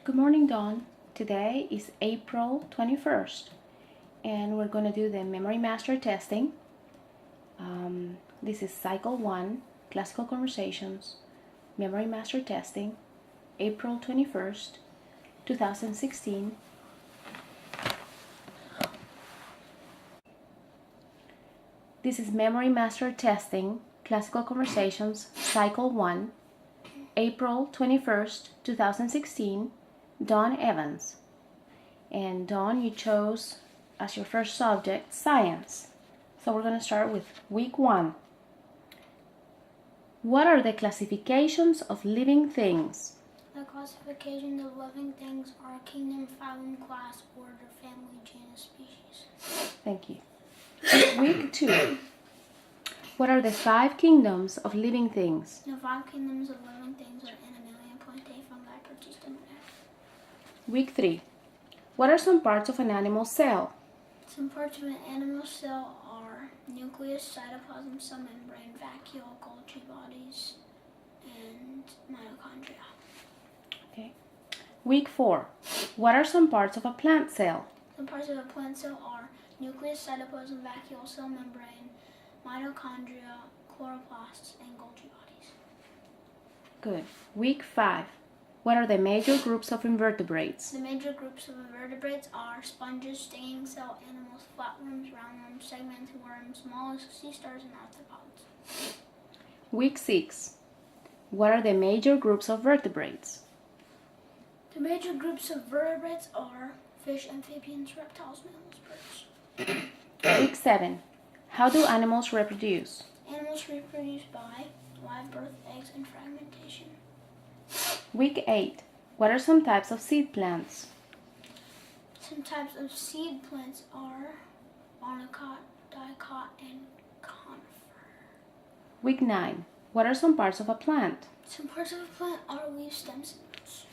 Good morning, Dawn. Today is April 21st, and we're going to do the Memory Master testing. This is Cycle 1, Classical Conversations, Memory Master Testing, April 21st, 2016. This is Memory Master Testing, Classical Conversations, Cycle 1, April 21st, 2016, Dawn Evans. And Dawn, you chose as your first subject science. So we're going to start with week 1. What are the classifications of living things? The classifications of living things are kingdom, phylum, class, order, family, genus, species. Thank you. Week 2. What are the 5 kingdoms of living things? The 5 kingdoms of living things are animalia, plantae, fungi, protista, and Week 3. What are some parts of an animal cell? Some parts of an animal cell are nucleus, cytoplasm, cell membrane, vacuole, Golgi bodies, and mitochondria. Okay. Week 4. What are some parts of a plant cell? Some parts of a plant cell are nucleus, cytoplasm, vacuole, cell membrane, mitochondria, chloroplasts, and Golgi bodies. Good. Week 5. What are the major groups of invertebrates? The major groups of invertebrates are sponges, stinging cell animals, flatworms, roundworms, segmented worms, mollusks, sea stars, and arthropods. Week 6. What are the major groups of vertebrates? The major groups of vertebrates are fish, amphibians, reptiles, mammals, birds. Week 7. How do animals reproduce? Animals reproduce by live birth, eggs, and fragmentation. Week 8. What are some types of seed plants? Some types of seed plants are monocot, dicot, and conifer. Week 9. What are some parts of a plant? Some parts of a plant are leaves, stems, and roots.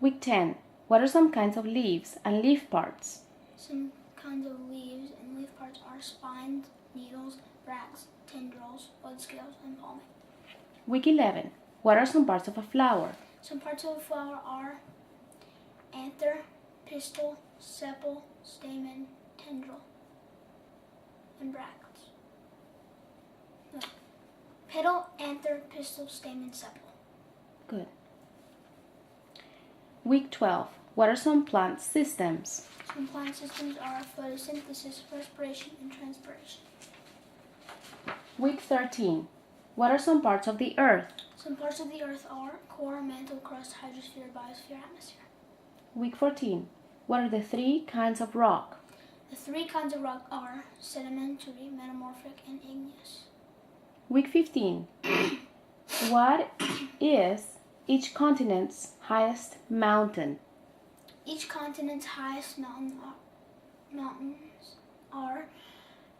Week 10. What are some kinds of leaves and leaf parts? Some kinds of leaves and leaf parts are spines, needles, bracts, tendrils, bud scales, and palmate. Week 11. What are some parts of a flower? Some parts of a flower are anther, pistil, sepal, stamen, tendril, and bracts. No. Petal, anther, pistil, stamen, sepal. Good. Week 12. What are some plant systems? Some plant systems are photosynthesis, respiration, and transpiration. Week 13. What are some parts of the earth? Some parts of the earth are core, mantle, crust, hydrosphere, biosphere, atmosphere. Week 14. What are the 3 kinds of rock? The 3 kinds of rock are sedimentary, metamorphic, and igneous. Week 15. What is each continent's highest mountain? Each continent's highest mountains are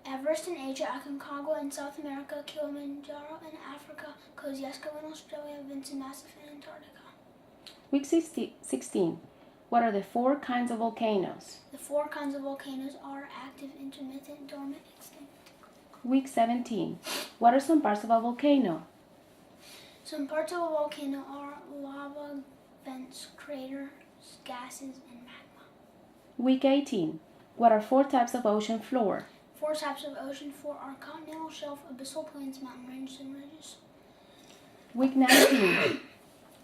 Everest in Asia, Aconcagua in South America, Kilimanjaro in Africa, Kosciuszko in Australia, Vincent Massif in Antarctica. Week 16. What are the 4 kinds of volcanoes? The 4 kinds of volcanoes are active, intermittent, dormant, extinct. Week 17. What are some parts of a volcano? Some parts of a volcano are lava, vents, craters, gases, and magma. Week 18. What are 4 types of ocean floor? 4 types of ocean floor are continental shelf, abyssal plains, mountain ranges, and ridges. Week 19.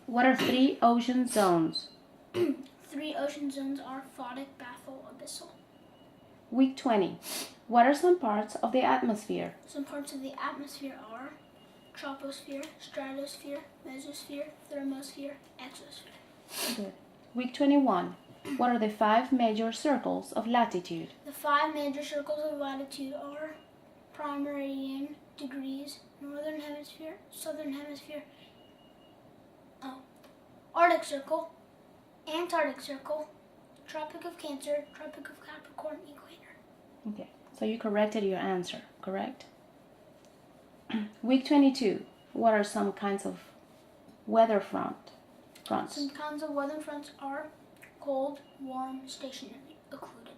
What are 3 ocean zones? 3 ocean zones are photic, bathal, abyssal. Week 20. What are some parts of the atmosphere? Some parts of the atmosphere are troposphere, stratosphere, mesosphere, thermosphere, exosphere. Good. Week 21. What are the 5 major circles of latitude? The 5 major circles of latitude are prime meridian, degrees, northern hemisphere, southern hemisphere, Arctic Circle, Antarctic Circle, Tropic of Cancer, Tropic of Capricorn, Equator. Okay, so you corrected your answer, correct? Week 22. What are some kinds of weather fronts? Some kinds of weather fronts are cold, warm, stationary, occluded.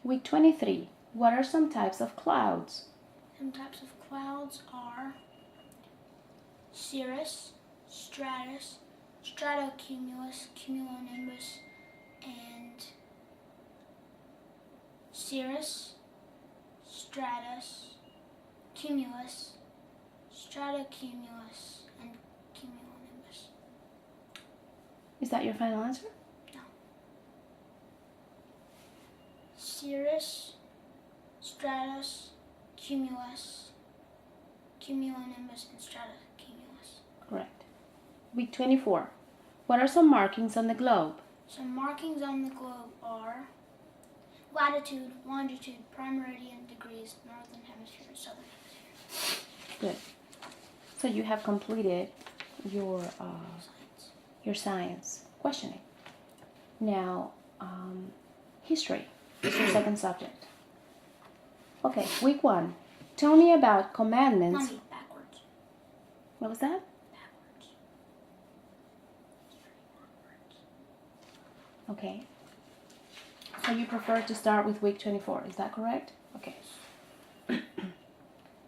Week 23. What are some types of clouds? Some types of clouds are cirrus, stratus, stratocumulus, cumulonimbus, and cirrus, stratus, cumulus, stratocumulus, and cumulonimbus. Is that your final answer? No. Cirrus, stratus, cumulus, cumulonimbus, and stratocumulus. Correct. Week 24. What are some markings on the globe? Some markings on the globe are latitude, longitude, prime meridian, degrees, northern hemisphere, and southern hemisphere. Good. So you have completed your science questioning. Now, history is your second subject. Okay, week 1. Tell me about commandments. Mommy, backwards. What was that? Backwards. Okay. So you prefer to start with week 24, is that correct? Okay.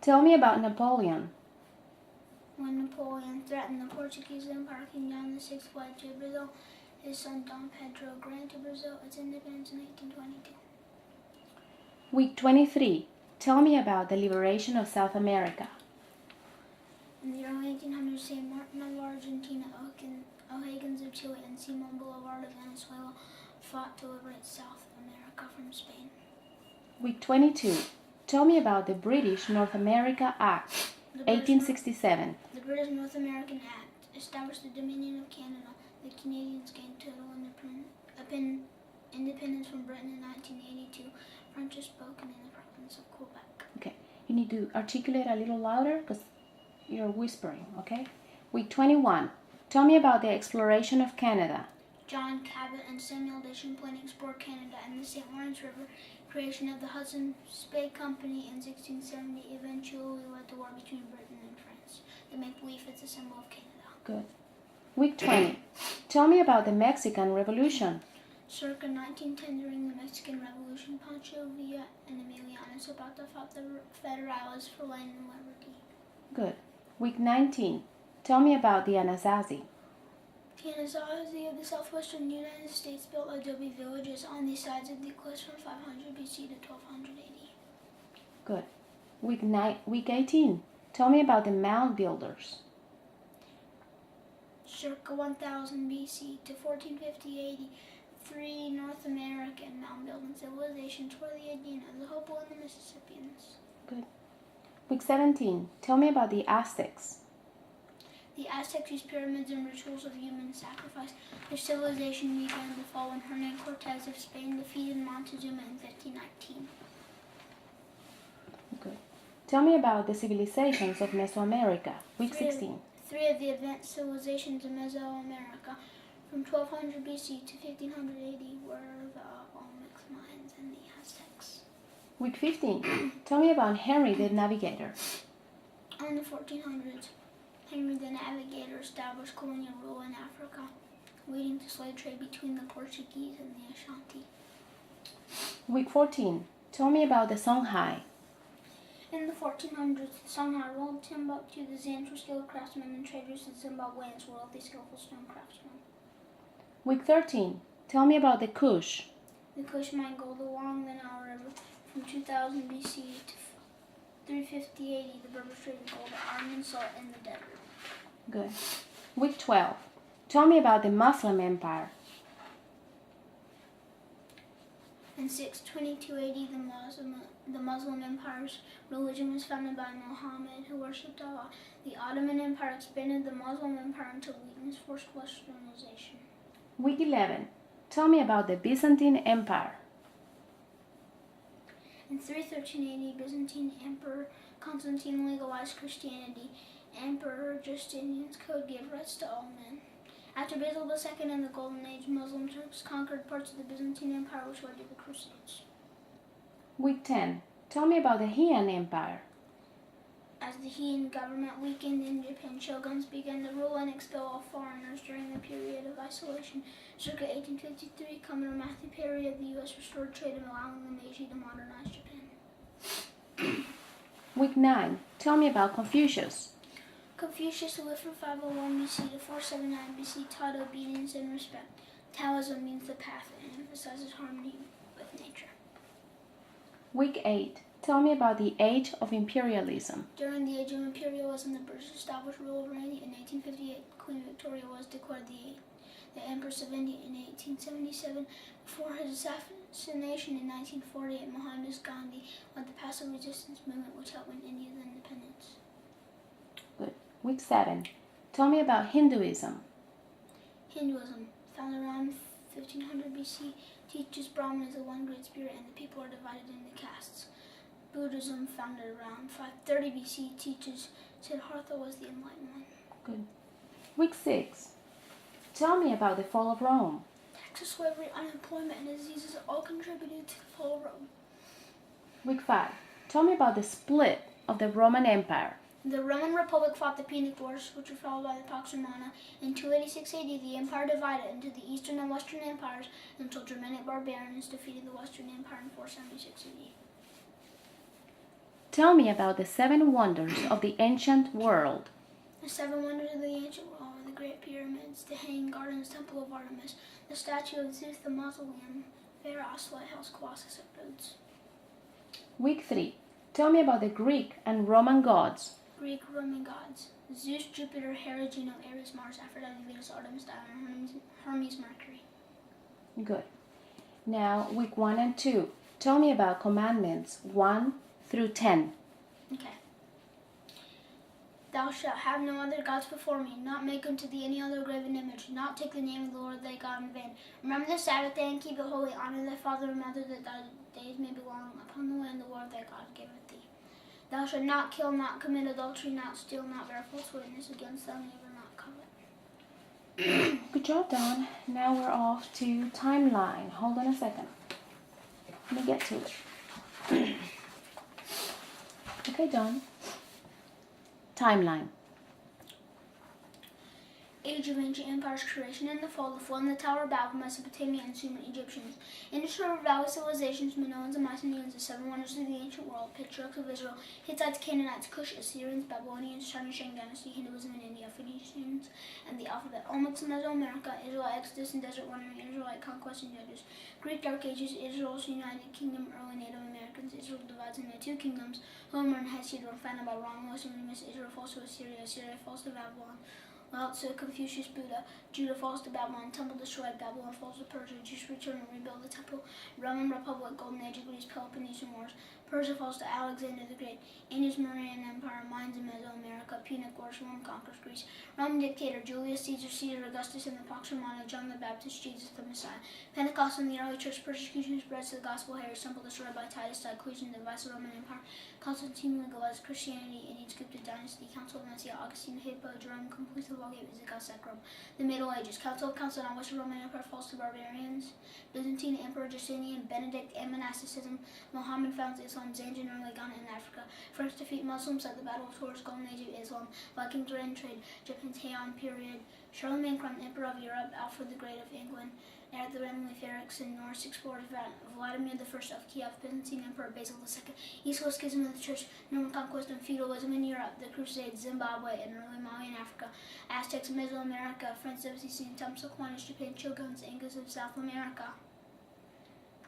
Tell me about Napoleon. When Napoleon threatened the Portuguese Empire, came down the sixth flight to Brazil. His son Dom Pedro granted Brazil its independence in 1822. Week 23. Tell me about the liberation of South America. In the early 1800s, St. Martin of Argentina, O'Higgins of Chile, and Simon Bolivar of Venezuela fought to liberate South America from Spain. Week 22. Tell me about the British North America Act, 1867. The British North American Act established the Dominion of Canada. The Canadians gained total independence from Britain in 1982. French is spoken in the province of Quebec. Okay, you need to articulate a little louder because you're whispering, okay? Week 21. Tell me about the exploration of Canada. John Cabot and Samuel Champlain explored Canada and the St. Lawrence River. Creation of the Hudson's Bay Company in 1670 eventually led to war between Britain and France. The maple leaf is a symbol of Canada. Good. Week 20. Tell me about the Mexican Revolution. Circa 1910, during the Mexican Revolution, Pancho Villa and Emiliano Zapata fought the Federalists for land and liberty. Good. Week 19. Tell me about the Anasazi. The Anasazi of the southwestern United States built adobe villages on the sides of the cliffs from 500 BC to 1200 AD. Good. Week 18. Tell me about the Mound Builders. Circa 1000 BC to 1450 AD, 3 North American mound-building civilizations were the Adena, the Hopo, and the Mississippians. Good. Week 17. Tell me about the Aztecs. The Aztecs used pyramids and rituals of human sacrifice. Their civilization began to fall when Hernan Cortez of Spain defeated Montezuma in 1519. Good. Tell me about the civilizations of Mesoamerica. Week 16. 3 of the advanced civilizations of Mesoamerica from 1200 BC to 1500 AD were the Olmec Mayans and the Aztecs. Week 15. Tell me about Henry the Navigator. In the 1400s, Henry the Navigator established colonial rule in Africa, leading to slave trade between the Portuguese and the Ashanti. Week 14. Tell me about the Songhai. In the 1400s, the Songhai ruled Timbuktu. The Zans were skilled craftsmen and traders, and Zimbabweans were wealthy, skillful stone craftsmen. Week 13. Tell me about the Kush. The Kush mined gold along the Nile River from 2000 BC to 350 AD. The Berbers traded gold, iron, and salt in the desert. Good. Week 12. Tell me about the Muslim Empire. In 622 AD, the Muslim Empire's religion was founded by Muhammad, who worshipped Allah. The Ottoman Empire expanded the Muslim Empire until weakness forced westernization. Week 11. Tell me about the Byzantine Empire. In 313 AD, Byzantine Emperor Constantine legalized Christianity. Emperor Justinian's code gave rights to all men. After Basil II and the Golden Age, Muslim Turks conquered parts of the Byzantine Empire, which led to the Crusades. Week 10. Tell me about the Heian Empire. As the Heian government weakened in Japan, shoguns began to rule and expel all foreigners during a period of isolation. Circa 1853, Commodore Matthew Perry of the U.S. restored trade, allowing the Meiji to modernize Japan. Week 9. Tell me about Confucius. Confucius lived from 501 BC to 479 BC, taught obedience and respect. Taoism means the path and emphasizes harmony with nature. Week 8. Tell me about the Age of Imperialism. During the Age of Imperialism, the British established rule over India. In 1858, Queen Victoria was declared the Empress of India. In 1877, before his assassination in 1948, Mohandas Gandhi led the passive resistance movement which helped win India's independence. Good. Week 7. Tell me about Hinduism. Hinduism, founded around 1500 BC, teaches Brahman is the one great spirit and the people are divided into castes. Buddhism, founded around 530 BC, teaches Siddhartha was the enlightened one. Good. Week 6. Tell me about the fall of Rome. Taxes, slavery, unemployment, and diseases all contributed to the fall of Rome. Week 5. Tell me about the split of the Roman Empire. The Roman Republic fought the Punic Wars, which were followed by the Pax Romana. In 286 AD, the empire divided into the Eastern and Western empires until Germanic barbarians defeated the Western Empire in 476 AD. Tell me about the 7 wonders of the ancient world. The 7 wonders of the ancient world are the Great Pyramids, the Hanging Gardens, Temple of Artemis, the statue of Zeus, the Mausoleum, Pharos, Lighthouse, Colossus, and Rhodes. Week 3. Tell me about the Greek and Roman gods. Greek Roman gods: Zeus, Jupiter, Hera, Juno, Ares, Mars, Aphrodite, Venus, Artemis, Diana, Hermes, Mercury. Good. Now, week 1 and 2. Tell me about commandments 1 through 10. Okay. Thou shalt have no other gods before me, not make unto thee any other graven image, not take the name of the Lord thy God in vain. Remember the Sabbath day and keep it holy. Honor thy father and mother, that thy days may be long upon the land the Lord thy God giveth thee. Thou shalt not kill, not commit adultery, not steal, not bear false witness against thy neighbor, not covet. Good job, Dawn. Now we're off to timeline. Hold on a second. Let me get to it. Okay, Dawn. Timeline. Age of ancient empires, creation and the fall, the flood and the Tower of Babel, Mesopotamia, and Sumer Egyptians. Indus-River Valley civilizations, Minoans and Mycenaeans, the 7 wonders of the ancient world, patriarchs of Israel, Hittites, Canaanites, Cush, Assyrians, Babylonians, China, Shang Dynasty, Hinduism in India, Phoenicians, and the alphabet. Olmecs in Mesoamerica, Israelite exodus and desert wandering, Israelite conquest and judges. Greek Dark Ages, Israel's United Kingdom, early Native Americans. Israel divides into 2 kingdoms. Homer and Hesiod were founded by Romulus and Remus. Israel falls to Assyria, Assyria falls to Babylon. Lao Tzu, Confucius, Buddha. Judah falls to Babylon, temple destroyed. Babylon falls to Persia. Jews return and rebuild the temple. Roman Republic, Golden Age of Greece, Peloponnesian Wars. Persia falls to Alexander the Great. Indus-Mauryan Empire, Mines in Mesoamerica. Punic Wars, Rome conquers Greece. Roman dictator Julius Caesar, Caesar Augustus, and the Pax Romana, John the Baptist, Jesus the Messiah. Pentecost in the early church, persecution spreads to the gospel. Herod's temple destroyed by Titus, Diocletian, the vice Roman Empire. Constantine legalized Christianity in Egyptian dynasty. Council of Nicaea, Augustine, Hippo, Jerome completes the Vulgate, Visigoth, Sacrum. The Middle Ages, Council of Chalcedon, Western Roman Empire falls to barbarians. Byzantine Emperor Justinian, Benedict, and monasticism. Muhammad founds Islam, Zanjan, early Ghana in Africa. French defeat Muslims at the Battle of Tours, Golden Age of Islam. Vikings reign trade, Japan's Heian period. Charlemagne crowned Emperor of Europe, Alfred the Great of England. Arthur Emily Erickson, Norse explorers, Vladimir I of Kiev, Byzantine Emperor Basil II, East-West Schism of the Church, Norman conquest and feudalism in Europe, the Crusades, Zimbabwe, and early Mali in Africa, Aztecs, Mesoamerica, French Subsistence, Temps Aquinas, Japan, Shoguns, Incas of South America,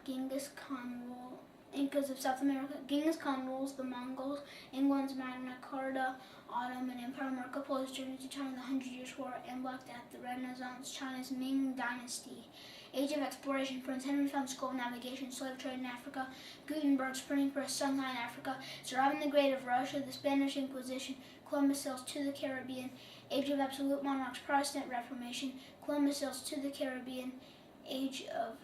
Genghis Khan rule. Incas of South America. Genghis Khan rules the Mongols, England's Magna Carta, Ottoman Empire, Marco Polo's journey to China, the 100 Years' War, and Black Death, the Renaissance, China's Ming Dynasty. Age of exploration, Prince Henry found school navigation, slave trade in Africa, Gutenberg's printing press, Shanghai in Africa, Sir Ivan the Great of Russia, the Spanish Inquisition, Columbus sails to the Caribbean, Age of absolute monarchs, Protestant Reformation, Columbus sails to the Caribbean, Age of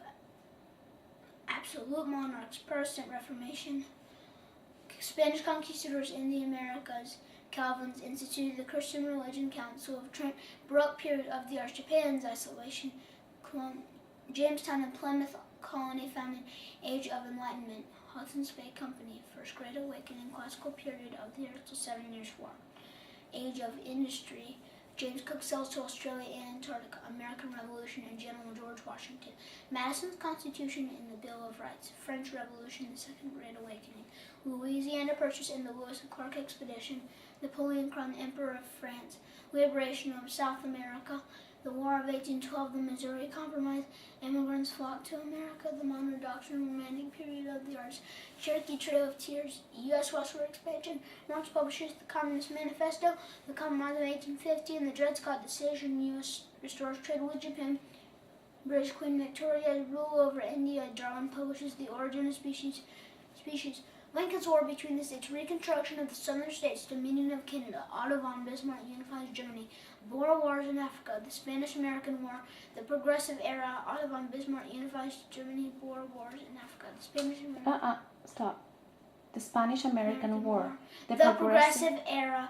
absolute monarchs, Protestant Reformation, Spanish conquistadors in the Americas, Calvin's instituted the Christian Religion Council of Trent, Baroque period of the Arch, Japan's isolation, Jamestown and Plymouth colony founded, Age of Enlightenment, Hudson's Bay Company, First Great Awakening, classical period of the Earth to 7 Years' War, Age of Industry, James Cook sails to Australia and Antarctica, American Revolution, and General George Washington. Madison's Constitution and the Bill of Rights. French Revolution, the Second Great Awakening. Louisiana Purchase and the Lewis and Clark Expedition. Napoleon crowned Emperor of France. Liberation of South America. The War of 1812, the Missouri Compromise. Immigrants flocked to America. The Monroe Doctrine, romantic period of the arts. Cherokee Trail of Tears. U.S. westward expansion. Marx publishes the Communist Manifesto. The Compromise of 1850 and the Dred Scott Decision. U.S. restores trade with Japan. British Queen Victoria's rule over India. Darwin publishes The Origin of Species. Lincoln's War between the States. Reconstruction of the Southern States. Dominion of Canada. Otto von Bismarck unifies Germany. Boer Wars in Africa. The Spanish-American War. The Progressive Era. Otto von Bismarck unifies Germany. Boer Wars in Africa. The Spanish-American Stop. The Spanish-American War. The Progressive Era.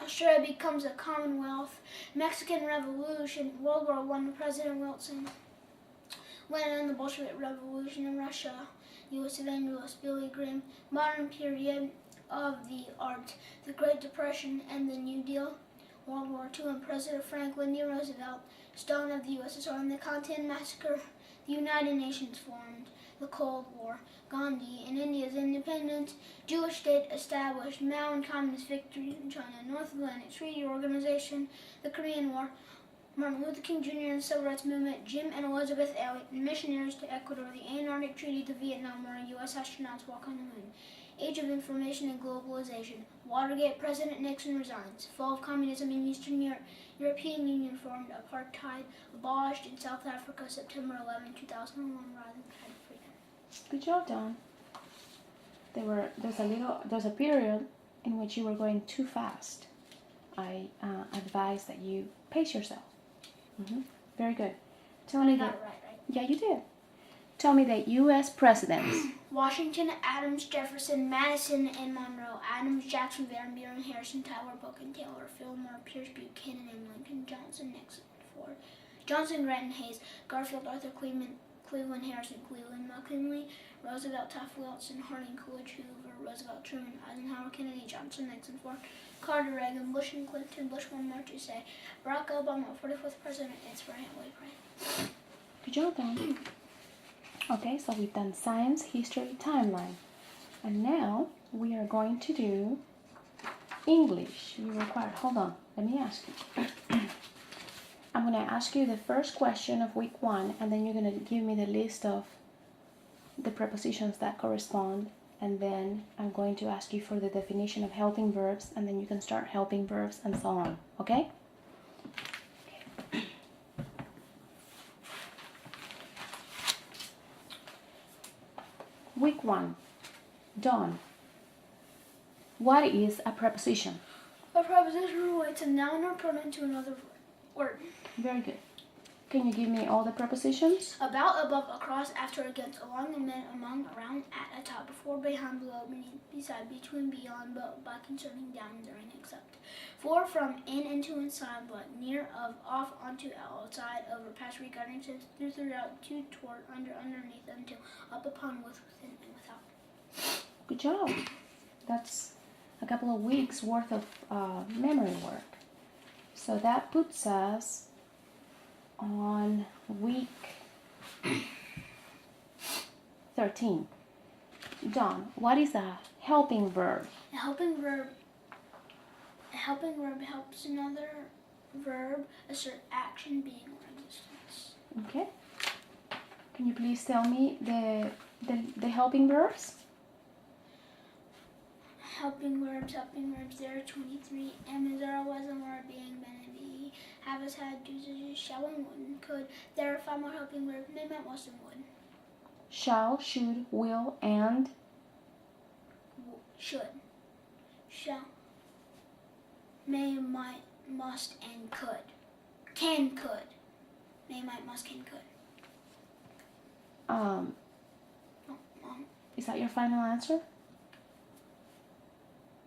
Australia becomes a Commonwealth. Mexican Revolution. World War I. President Wilson. Went on the Bolshevik Revolution in Russia. U.S. evangelist Billy Graham. Modern period of the arts. The Great Depression and the New Deal. World War II and President Franklin D. Roosevelt. Stalin of the USSR and the Content Massacre. The United Nations formed. The Cold War. Gandhi and India's independence. Jewish state established. Mao and communist victory in China. North Atlantic Treaty Organization. The Korean War. Martin Luther King Jr. and the Civil Rights Movement. Jim and Elizabeth Elliot. Missionaries to Ecuador. The Antarctic Treaty. The Vietnam War. U.S. astronauts walk on the moon. Age of Information and Globalization. Watergate. President Nixon resigns. Fall of communism in Eastern Europe. European Union formed. Apartheid abolished in South Africa. September 11, 2001. Rising tide of freedom. Good job, Don. There's a period in which you were going too fast. I advise that you pace yourself. Very good. Tell me I got it right? Yeah, you did. Tell me the U.S. presidents. Washington, Adams, Jefferson, Madison, and Monroe. Adams, Jackson, Van Buren, Harrison, Tyler, Polk, and Taylor, Fillmore, Pierce, Buchanan, and Lincoln, Johnson, Nixon, Ford, Johnson, Grant, and Hayes, Garfield, Arthur, Cleveland, Harrison, Cleveland, McKinley, Roosevelt, Taft, Wilson, Harding, Coolidge, Hoover, Roosevelt, Truman, Eisenhower, Kennedy, Johnson, Nixon, Ford, Carter, Reagan, Bush, and Clinton. Bush one more to say. Barack Obama, 45th president. It's for Hanway. Good job, Don. Okay, so we've done science, history, timeline. And now we are going to do English. You require, hold on, let me ask you. I'm going to ask you the first question of week 1, and then you're going to give me the list of the prepositions that correspond, and then I'm going to ask you for the definition of helping verbs, and then you can start helping verbs and so on, okay? Week 1. Dawn. What is a preposition? A preposition relates a noun or pronoun to another word. Very good. Can you give me all the prepositions? About, above, across, after, against, along, amid, among, around, at, atop, before, behind, below, beneath, beside, between, beyond, but, by, concerning, down, during, except. For, from, in, into, inside, but, near, of, off, onto, outside, over, past, regarding, since, through, throughout, to, toward, under, underneath, until, up, upon, with, within, and without. Good job. That's a couple of weeks worth of memory work. So that puts us on week 13. Dawn, what is a helping verb? A helping verb helps another verb assert action, being, or existence. Okay. Can you please tell me the helping verbs? Helping verbs, there are 23. Am, is, are, was, and were, being, been, and be. Have, has, had, do, do, shall, and would, and could. There are 5 more helping verbs. May, might, must, and would. Shall, should, will, and? Should. Shall. May, might, must, and could. Can, could. May, might, must, can, could. Is that your final answer?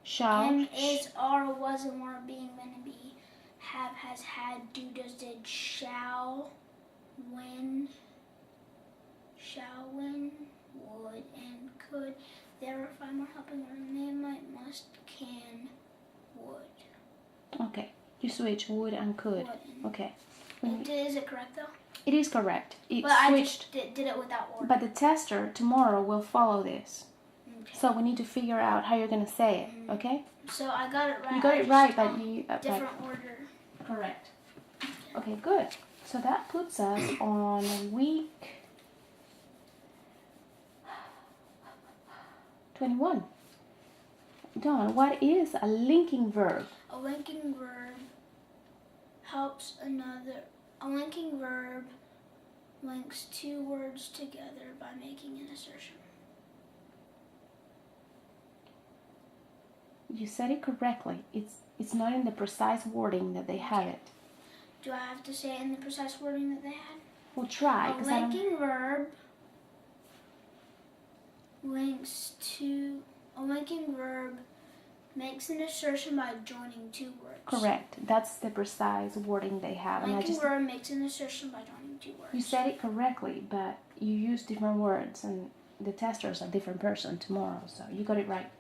Shall. Am, is, are, was, and were, being, been, and be. Have, has, had, do, does, did, shall, when, would, and could. There are 5 more helping verbs. May, might, must, can, would. Okay. You switch would and could. Would and Okay. Is it correct though? It is correct. It But I switched. just did it without order. But the tester tomorrow will follow this. Okay. So we need to figure out how you're going to say it, okay? So I got it right. You got it right, but you... different order. Correct. Okay, good. So that puts us on week 21. Dawn, what is a linking verb? A linking verb helps another. A linking verb links two words together by making an assertion. You said it correctly. It's not in the precise wording that they have it. Do I have to say it in the precise wording that they had? We'll try. A linking verb makes an assertion by joining two words. Correct. That's the precise wording they have. Linking verb makes an assertion by joining two words. You said it correctly, but you used different words, and the tester is a different person tomorrow, so you got it right.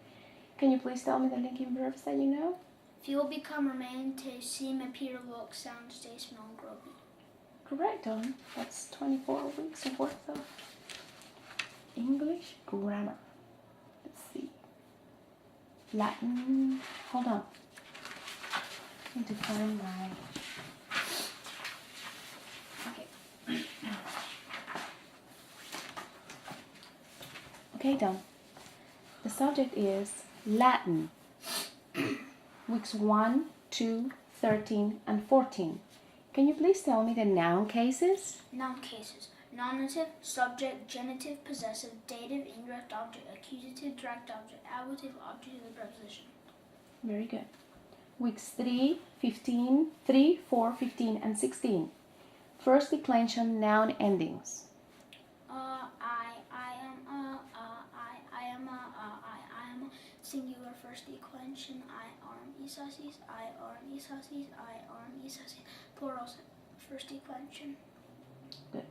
Can you please tell me the linking verbs that you know? Feel, become, remain, taste, seem, appear, look, sound, stay, smell, grow. Correct, Dawn. That's 24 weeks worth of English grammar. Let's see. Latin. Hold on. I need to find my... Okay. Okay, Dawn. The subject is Latin. Weeks 1, 2, 13, and 14. Can you please tell me the noun cases? Noun cases. Nominative, subject, genitive, possessive, dative, indirect object, accusative, direct object, ablative, object of the preposition. Very good. Weeks 3, 15, 3, 4, 15, and 16. First declension noun endings. I am, singular first declension, I arm, isasis, I arm, isasis, I arm, isasis, plural first declension. Good.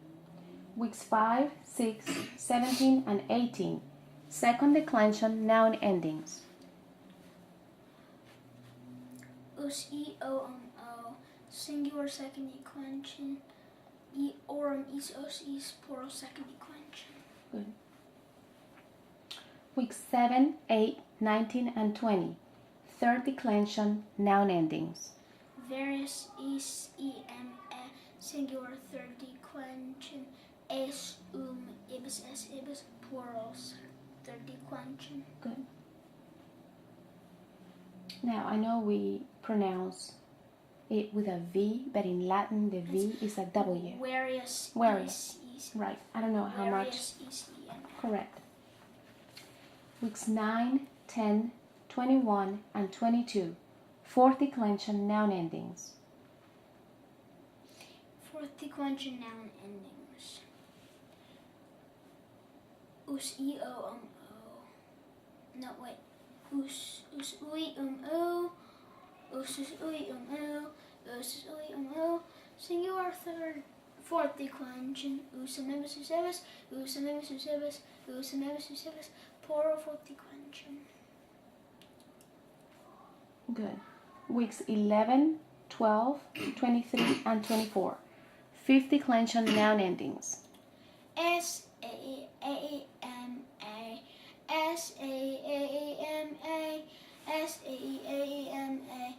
Weeks 5, 6, 17, and 18. Second declension noun endings. Us, e, o, singular second declension, e, orum, is, os, is, plural second declension. Good. Weeks 7, 8, 19, and 20. Third declension noun endings. Various, is, singular third declension, es, ibis, es, ibis, plural third declension. Good. Now, I know we pronounce it with a V, but in Latin the V is a W. Various. Right. I don't know how much. Correct. Weeks 9, 10, 21, and 22. Fourth declension noun endings. Fourth declension noun endings. Us, e, o, no, wait. Us, ui, o. Us, ui, o. Us, ui, singular fourth declension. Us, nebis, usebis. Us, nebis, usebis. Us, nebis, usebis. Plural fourth declension. Good. Weeks 11, 12, 23, and 24. Fifth declension noun endings. S, A, M, A. S, A, M, A. S, A, M, A.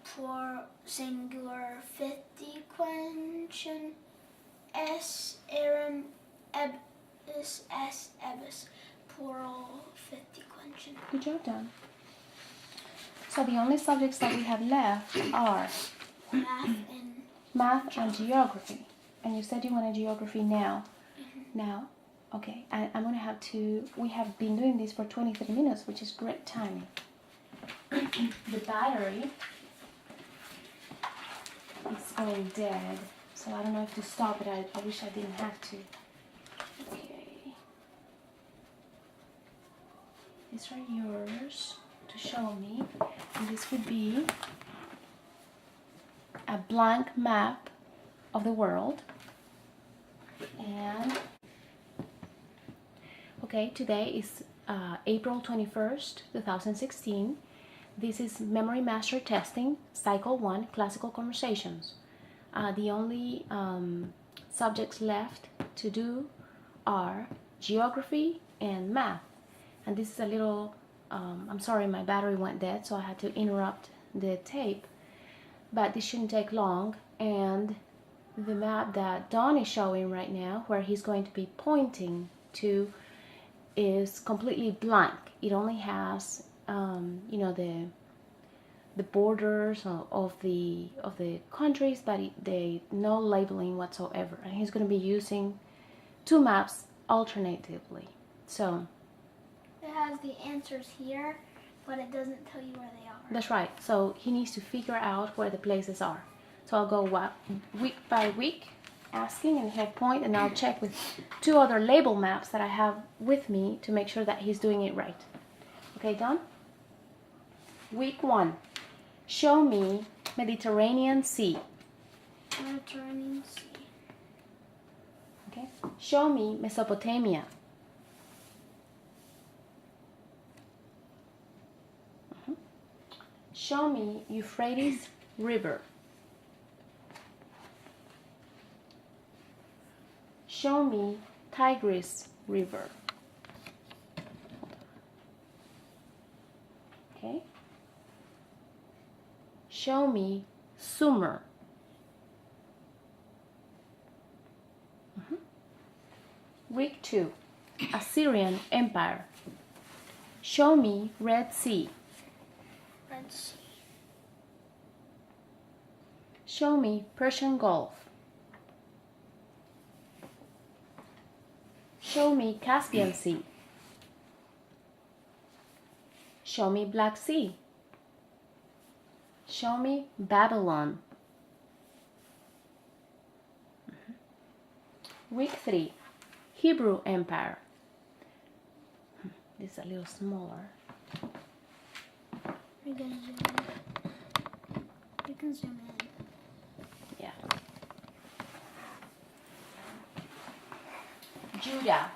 Plural singular fifth declension. S, arum, ebis, S, ebis. Plural fifth declension. Good job, Dan. So the only subjects that we have left are math and geography. And you said you wanted geography now. Mm-hmm. Now, okay, I'm going to have to... We have been doing this for 23 minutes, which is great timing. The battery is going dead, so I don't know if to stop it. I wish I didn't have to. Okay. These are yours to show me. And this would be a blank map of the world. And okay, today is April 21st, 2016. This is Memory Master Testing, Cycle 1, Classical Conversations. The only subjects left to do are geography and math. And this is a little, I'm sorry, my battery went dead, so I had to interrupt the tape. But this shouldn't take long, and the map that Don is showing right now, where he's going to be pointing to, is completely blank. It only has, you know, the borders of the countries, but they no labeling whatsoever. And he's going to be using two maps alternatively. So it has the answers here, but it doesn't tell you where they are. that's right. So he needs to figure out where the places are. So I'll go week by week asking, and he'll point, and I'll check with two other label maps that I have with me to make sure that he's doing it right. Okay, Don? Week 1. Show me Mediterranean Sea. Mediterranean Sea. Okay. Show me Mesopotamia. Show me Euphrates River. Show me Tigris River. Okay. Show me Sumer. Week 2. Assyrian Empire. Show me Red Sea. Red Sea. Show me Persian Gulf. Show me Caspian Sea. Show me Black Sea. Show me Babylon. Week 3. Hebrew Empire. This is a little smaller. We're gonna zoom in. You can zoom in. Yeah. Judah.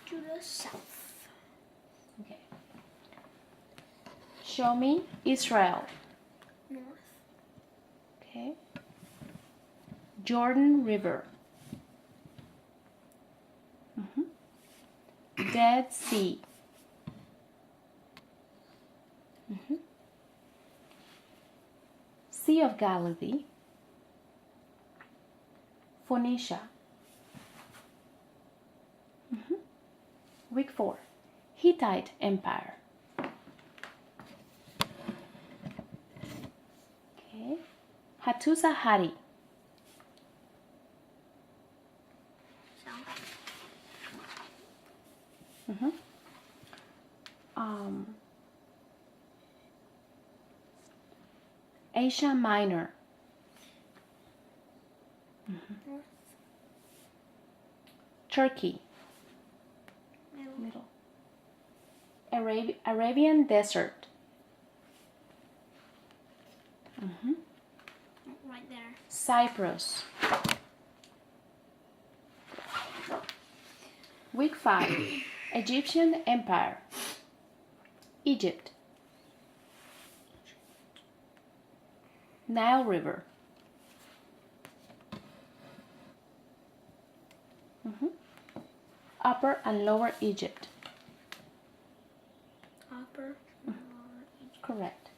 Judah South. Okay. Show me Israel. North. Okay. Jordan River. Dead Sea. Sea of Galilee. Phoenicia. Week 4. Hittite Empire. Okay. Hattusa Hari. South. Asia Minor. North. Turkey. Middle. Arabian Desert. Right there. Cyprus. Week 5. Egyptian Empire. Egypt. Nile River. Upper and Lower Egypt. Upper and Lower Egypt. Correct.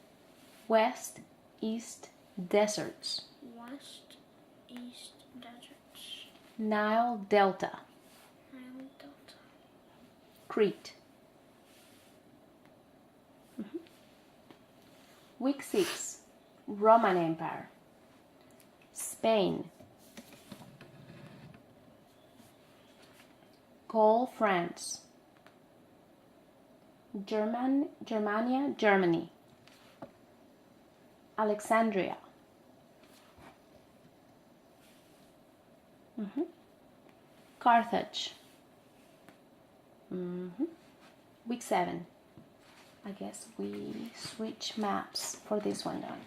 West, East deserts. West, East deserts. Nile Delta. Nile Delta. Crete. Week 6. Roman Empire. Spain. Gaul, France. Germania, Germany. Alexandria. Carthage. Week 7. I guess we switch maps for this one now.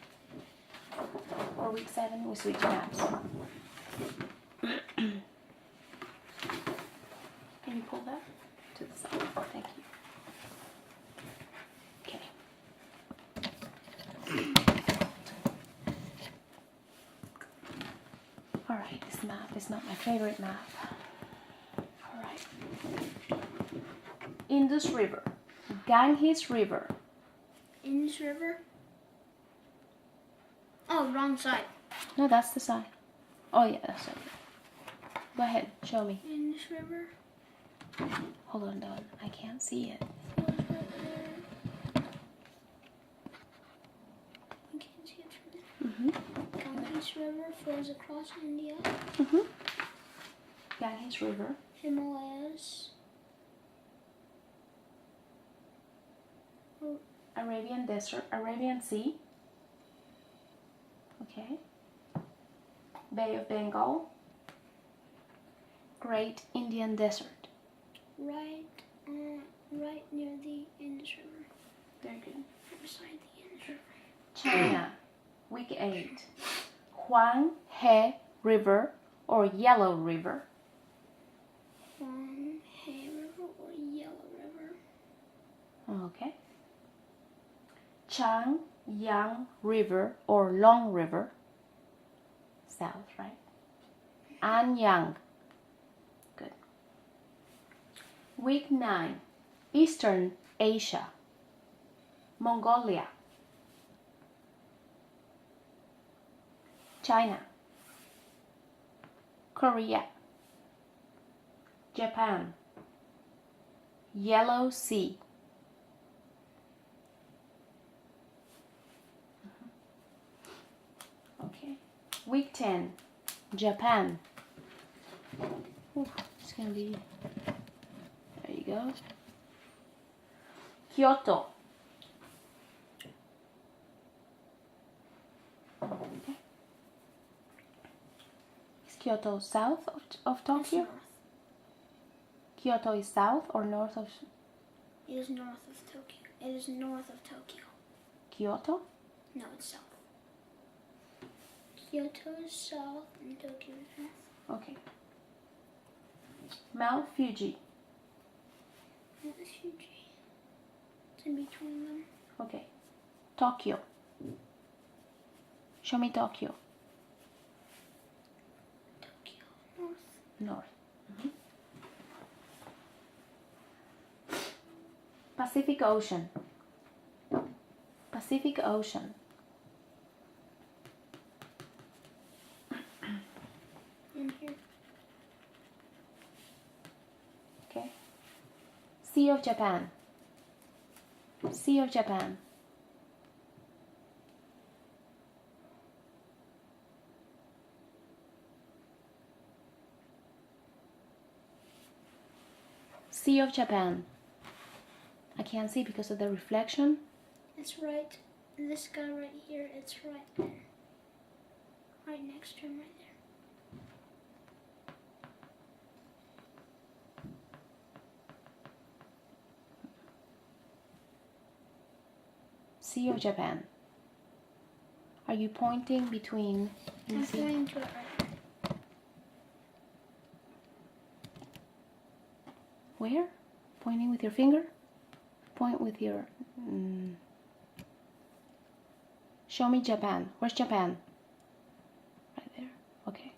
For week 7, we switch maps. Can you pull that to the side? Thank you. Okay. Alright, this map is not my favorite map. Alright. Indus River. Ganges River. Indus River. Oh, wrong side. No, that's the side. Oh yeah, that's it. Go ahead, show me. Indus River. Hold on, Dawn. I can't see it. Flows right there. You can't see it from there. Ganges River flows across India. Ganges River. Himalayas. Arabian Desert. Arabian Sea. Okay. Bay of Bengal. Great Indian Desert. Right near the Indus River. Very good. Right beside the Indus River. China. Week 8. Huang He River or Yellow River. Huang He River or Yellow River. Okay. Chang Yang River or Long River. South, right? Anyang. Good. Week 9. Eastern Asia. Mongolia. China. Korea. Japan. Yellow Sea. Okay. Week 10. Japan. Ooh, it's gonna be. There you go. Kyoto. Okay. Is Kyoto south of Tokyo? It's north. Kyoto is south or north of It is north of Tokyo. It is north of Tokyo. Kyoto? No, it's south. Kyoto is south and Tokyo is north. Okay. Mount Fuji. Mount Fuji. It's in between them. Okay. Tokyo. Show me Tokyo. Tokyo, north. North. Pacific Ocean. Pacific Ocean. In here. Okay. Sea of Japan. Sea of Japan. Sea of Japan. I can't see because of the reflection. It's right. This guy right here, it's right there. Right next to him, right there. Sea of Japan. Are you pointing between? Let me I'm see. pointing to it right there. Where? Pointing with your finger? Point with your. Show me Japan. Where's Japan? Right there. Okay.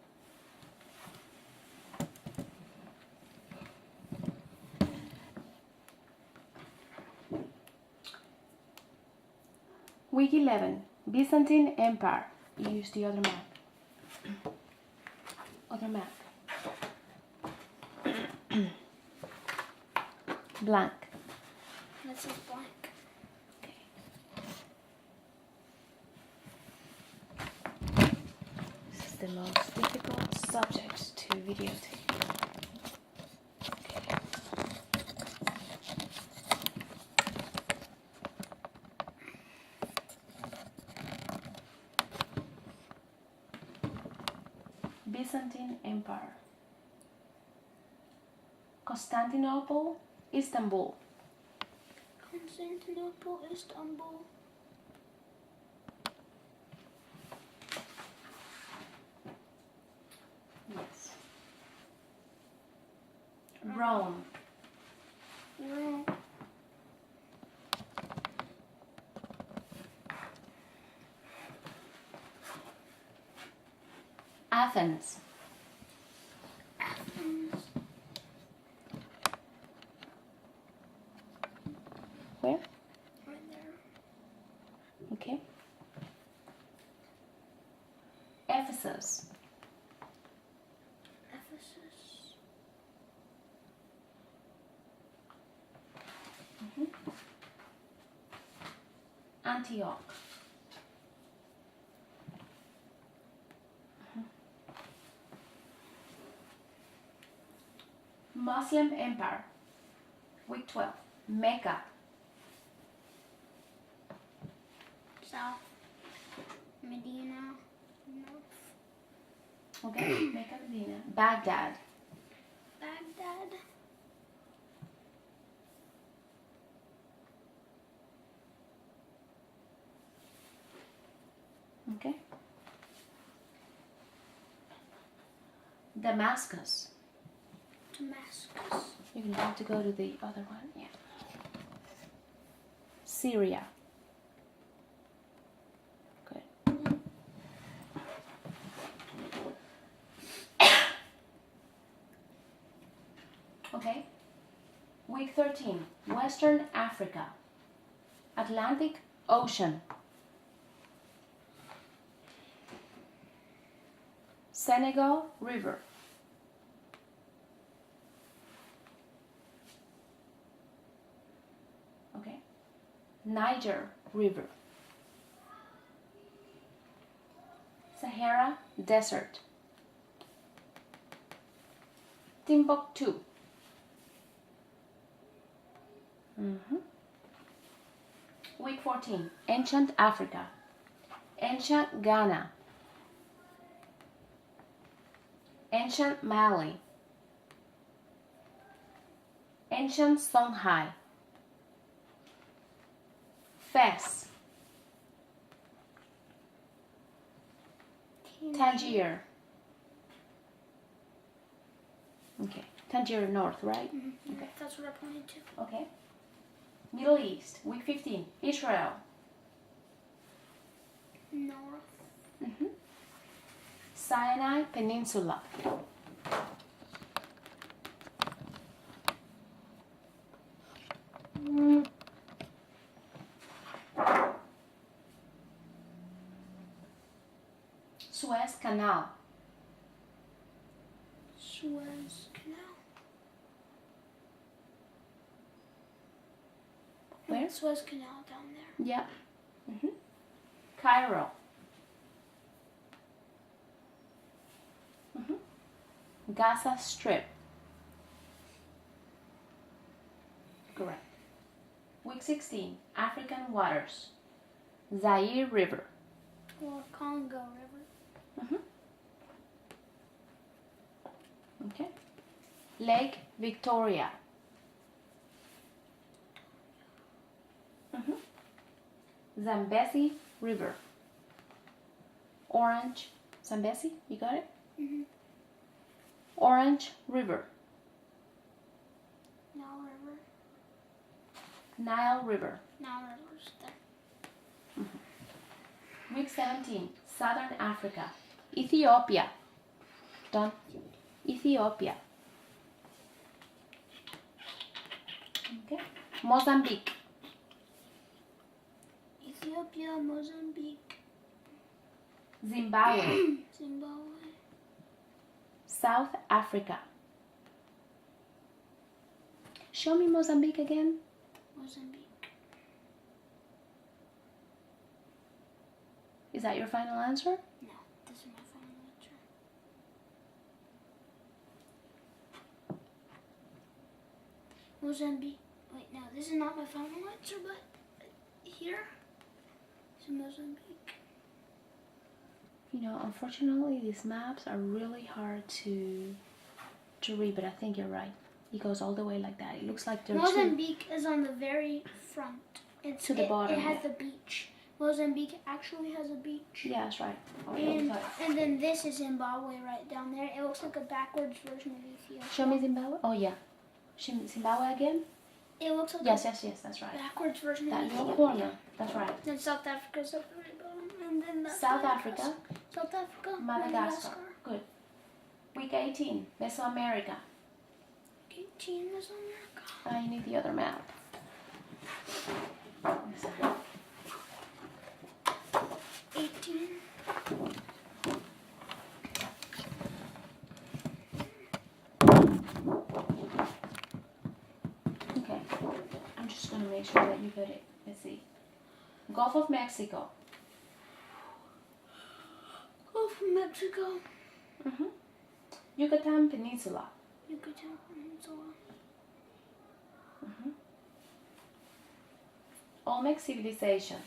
Week 11. Byzantine Empire. Use the other map. Other map. Blank. That says blank. This is the most difficult subject to videotape. Okay. Byzantine Empire. Constantinople, Istanbul. Constantinople, Istanbul. Yes. Rome. Rome. Athens. Athens. Where? Right there. Okay. Ephesus. Ephesus. Antioch. Muslim Empire. Week 12. Mecca. South. Medina. North. Okay. Mecca, Medina. Baghdad. Baghdad. Okay. Damascus. Damascus. You're going to have to go to the other one. Yeah. Syria. Good. Okay. Week 13. Western Africa. Atlantic Ocean. Senegal River. Okay. Niger River. Sahara Desert. Timbuktu. Week 14. Ancient Africa. Ancient Ghana. Ancient Mali. Ancient Songhai. Fes. Tangier. Okay. Tangier North, right? Mm-hmm. Okay. That's what I pointed to. Okay. Middle East, week 15. Israel. North. Sinai Peninsula. Suez Canal. Suez Canal. Where? Suez Canal down there. Yeah. Cairo. Gaza Strip. Correct. Week 16. African waters. Zaire River. Or Congo River. Okay. Lake Victoria. Zambezi River. Orange. Zambezi, you got it? Orange River. Nile River. Nile River. Nile River's there. Week 17. Southern Africa. Ethiopia. Done. Ethiopia. Okay. Mozambique. Ethiopia, Mozambique, Zimbabwe. Zimbabwe, South Africa. Show me Mozambique again. Mozambique. Is that your final answer? No, this is my final answer. Mozambique. Wait, no, this is not my final answer, but here is Mozambique. You know, unfortunately, these maps are really hard to read, but I think you're right. It goes all the way like that. It looks like they're Mozambique is on the very front. It's to the bottom. It has Yeah. the beach. Mozambique actually has a beach. Yeah, that's right. Okay, And then this is Zimbabwe right down there. It looks like a backwards version of Ethiopia. show me Zimbabwe. Oh yeah. Zimbabwe again? It looks like Yes, that's a right. backwards version That of little Ethiopia. corner. That's right. Then South Africa's at the very bottom. And then that's South Africa. South Africa, Madagascar. Good. Week 18, Mesoamerica. 18 Mesoamerica. I need the other map. 18. Okay. I'm just going to make sure that you got it. Let's see. Gulf of Mexico. Gulf of Mexico. Yucatan Peninsula. Yucatan Peninsula. Olmec Civilization.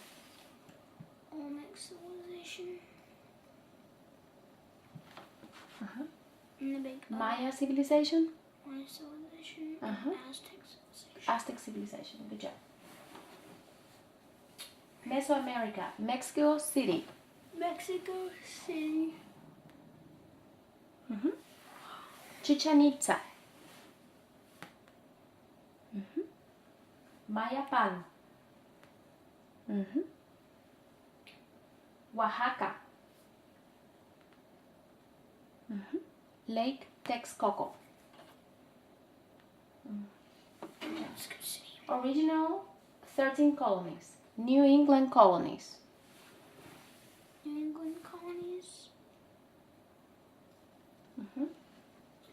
Olmec Civilization. In the big Maya Civilization. Maya Civilization. Aztec Civilization. Aztec Civilization. Good job. Mesoamerica. Mexico City. Mexico City. Chichen Itza. Mayapan. Oaxaca. Lake Texcoco. Mexico City. Original 13 colonies. New England colonies. New England colonies.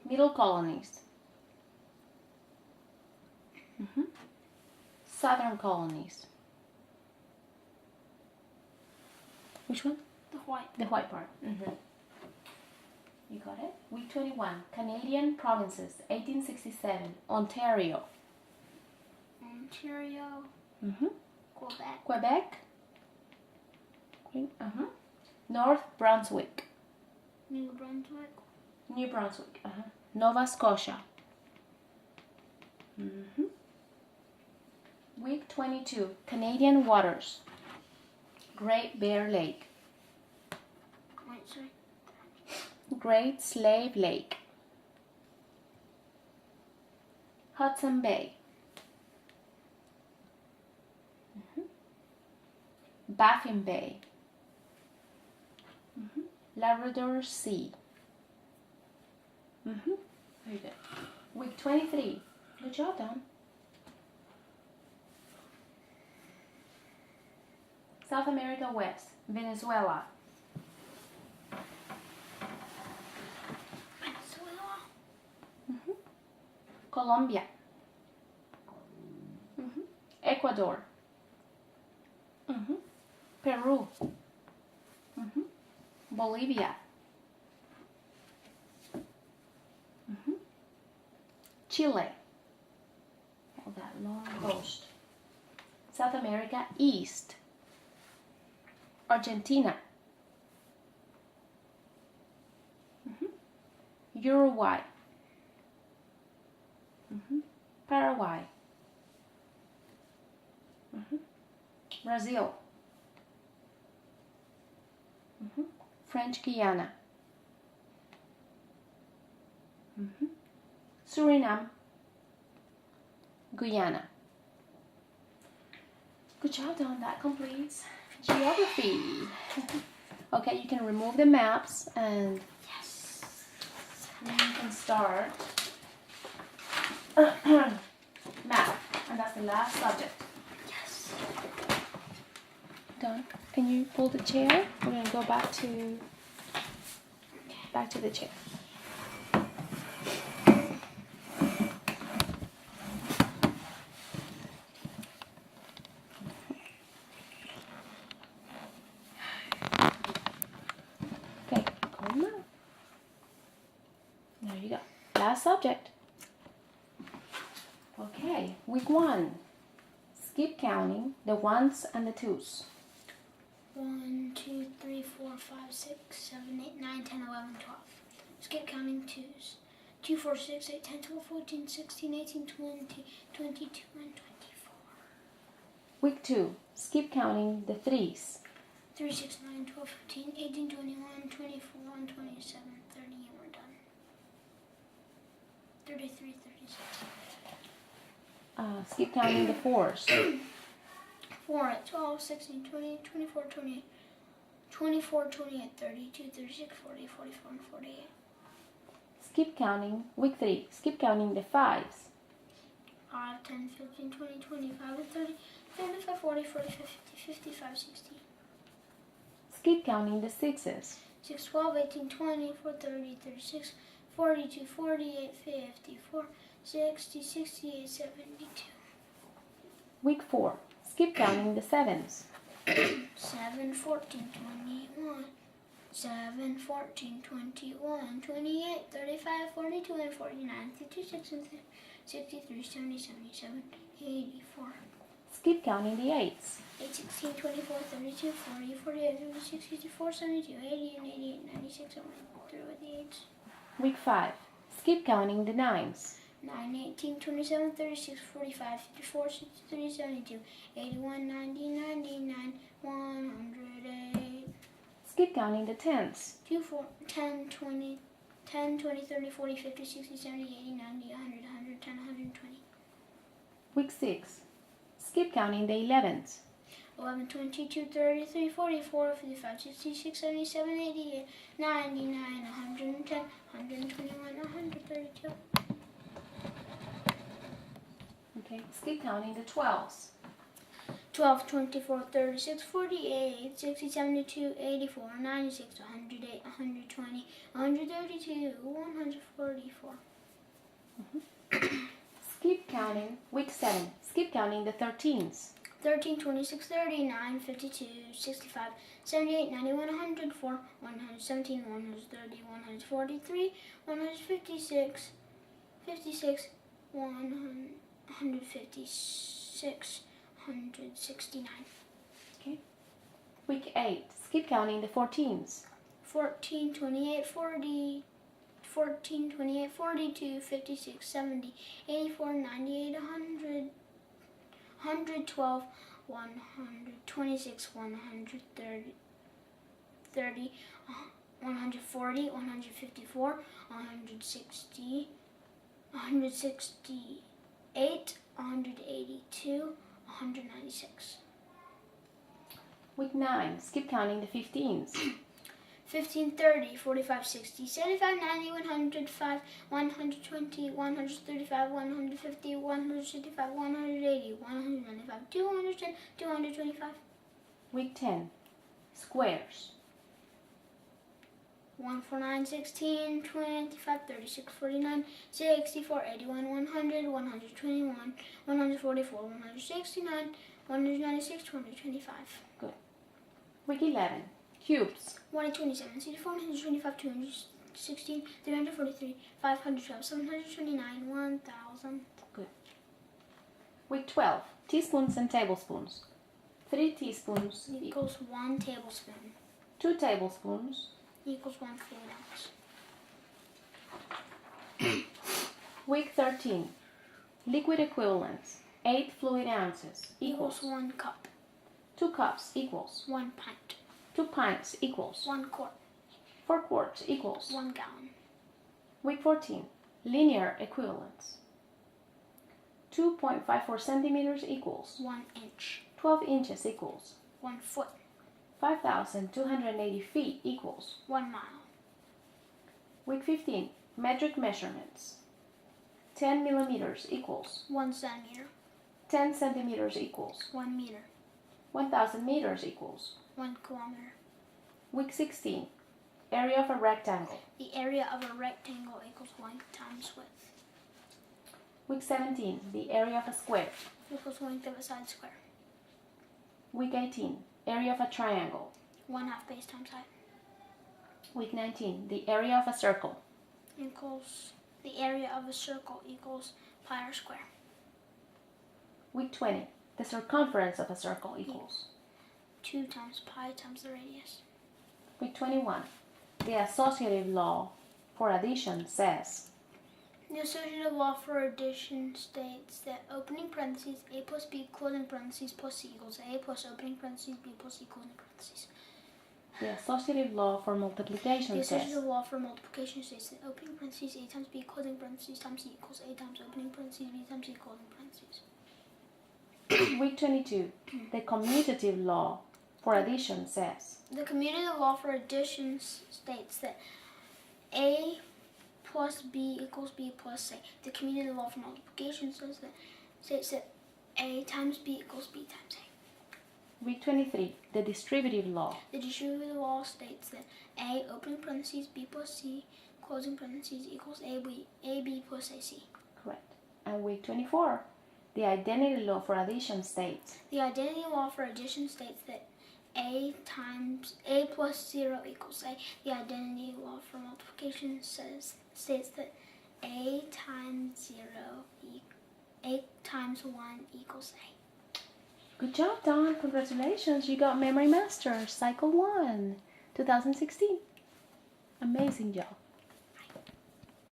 Middle colonies. Southern colonies. Which one? The white. The white part. You got it? Week 21. Canadian provinces. 1867. Ontario. Ontario. Quebec. Quebec. North Brunswick. New Brunswick. New Brunswick. Nova Scotia. Week 22. Canadian waters. Great Bear Lake. Wait, sorry. Great Slave Lake. Hudson Bay. Baffin Bay. Labrador Sea. Very good. Week 23. Good job, Don. South America West. Venezuela. Venezuela. Colombia. Ecuador. Peru. Bolivia. Chile. All that long coast. South America East. Argentina. Uruguay. Paraguay. Brazil. French Guiana. Suriname. Guyana. Good job, Don. That completes geography. Okay, you can remove the maps and you can start math, and that's the last subject. Yes. Don, can you pull the chair? We're gonna go back to the chair. Okay, come on. There you go. Last subject. Okay, week 1. Skip counting the ones and the twos. 1, 2, 3, 4, 5, 6, 7, 8, 9, 10, 11, 12. Skip counting twos. 2, 4, 6, 8, 10, 12, 14, 16, 18, 20, 22, and 24. Week 2. Skip counting the threes. 3, 6, 9, 12, 15, 18, 21, 24, and 27, 30, and we're done. 33, 36. Skip counting the fours. 4, 12, 16, 20, 24, 28, 24, 28, 32, 36, 40, 44, and 48. Skip counting. Week 3. Skip counting the 5s. 5, 10, 15, 20, 25, and 30, 35, 40, 45, 50, 55, 60. Skip counting the 6s. 6, 12, 18, 24, 30, 36, 42, 48, 54, 60, 68, 72. Week 4. Skip counting the 7s. 7, 14, 21. 7, 14, 21, 28, 35, 42, and 49, 56, and 63, 70, 77, 84. Skip counting the 8s. 8, 16, 24, 32, 40, 48, 56, 64, 72, 80, and 88, 96. I went through with the 8s. Week 5. Skip counting the 9s. 9, 18, 27, 36, 45, 54, 63, 72, 81, 90, 99, 108. Skip counting the 10s. 2, 4, 10, 20, 10, 20, 30, 40, 50, 60, 70, 80, 90, 100, 110, 120. Week 6. Skip counting the 11s. 11, 22, 33, 44, 55, 66, 77, 88, 99, 110, 121, 132. Okay. Skip counting the 12s. 12, 24, 36, 48, 60, 72, 84, 96, 108, 120, 132, 144. Skip counting. Week 7. Skip counting the 13s. 13, 26, 39, 52, 65, 78, 91, 104, 117, 130, 143, 156, 56, 156, 169. Okay. Week 8. Skip counting the 14s. 14, 28, 40, 14, 28, 42, 56, 70, 84, 98, 100, 112, 126, 130, 140, 154, 160, 168, 182, 196. Week 9. Skip counting the 15s. 15, 30, 45, 60, 75, 90, 105, 120, 135, 150, 165, 180, 195, 210, 225. Week 10. Squares. 1, 4, 9, 16, 25, 36, 49, 64, 81, 100, 121, 144, 169, 196, 225. Good. Week 11. Cubes. 127, 64, 125, 216, 343, 512, 729, 1000. Good. Week 12. Teaspoons and tablespoons. 3 teaspoons Equals 1 tablespoon. 2 tablespoons. Equals 1 fluid ounce. Week 13. Liquid equivalents. 8 fluid ounces Equals equals 1 cup. 2 cups equals 1 pint. 2 pints equals 1 quart. 4 quarts equals 1 gallon. Week 14. Linear equivalents. 2.54 centimeters equals 1 inch. 12 inches equals 1 foot. 5,280 feet equals 1 mile. Week 15. Metric measurements. 10 millimeters equals 1 centimeter. 10 centimeters equals 1 meter. 1,000 meters equals 1 kilometer. Week 16. Area of a rectangle. The area of a rectangle equals length times width. Week 17. The area of a square. Equals length of a side square. Week 18. Area of a triangle. 1/2 base times height. Week 19. The area of a circle. Equals the area of a circle equals pi r square. Week 20. The circumference of a circle equals 2 times pi times the radius. Week 21. The associative law for addition says The associative law for addition states that opening parentheses a plus b closing parentheses plus c equals a plus opening parentheses b plus c closing parentheses. the associative law for multiplication The says associative law for multiplication states that opening parentheses a times b closing parentheses times c equals a times opening parentheses b times c closing parentheses. Week 22. The commutative law for addition says. The community law for addition states that A plus B equals B plus C. The community law for multiplication states that A times B equals B times A. Week 23, the distributive law. The distributive law states that A opening parentheses B plus C closing parentheses equals AB plus AC. Correct. And week 24, the identity law for addition states. The identity law for addition states that A times A plus 0 equals A. The identity law for multiplication states that A times A times 1 equals A. Good job, Don. Congratulations. You got Memory Master, Cycle 1, 2016. Amazing job.